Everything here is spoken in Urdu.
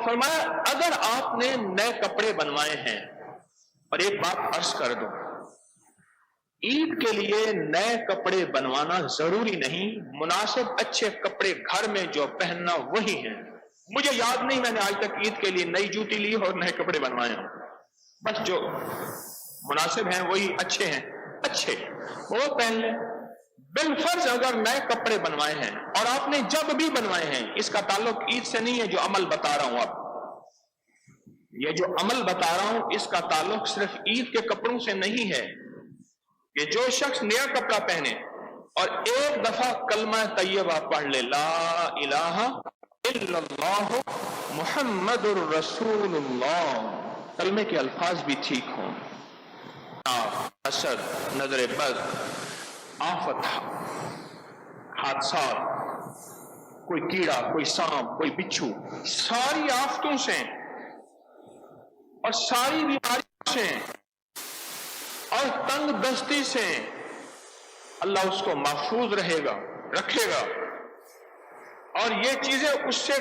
فرمایا اگر آپ نے نئے کپڑے بنوائے ہیں، اور ایک بات عرض کر دوں، عید کے لیے نئے کپڑے بنوانا ضروری نہیں، مناسب اچھے کپڑے گھر میں جو پہننا وہی ہیں۔ مجھے یاد نہیں میں نے آج تک عید کے لیے نئی جوتی لی اور نئے کپڑے بنوائے ہوں، بس جو مناسب ہیں وہی اچھے ہیں، اچھے وہ پہن لیں۔ بالفرض اگر نئے کپڑے بنوائے ہیں، اور آپ نے جب بھی بنوائے ہیں، اس کا تعلق عید سے نہیں ہے جو عمل بتا رہا ہوں، اب یہ جو عمل بتا رہا ہوں اس کا تعلق صرف عید کے کپڑوں سے نہیں ہے کہ جو شخص نیا کپڑا پہنے اور ایک دفعہ کلمہ طیبہ پڑھ لے، لا الہ الا اللہ محمد الرسول اللہ، کلمے کے الفاظ بھی ٹھیک ہوں، حسد، نظر بد، آفت، حادثات، کوئی کیڑا، کوئی سانپ، کوئی بچھو، ساری آفتوں سے اور ساری بیماریوں سے اور تنگ دستی سے اللہ اس کو محفوظ رکھے گا، اور یہ چیزیں اس سے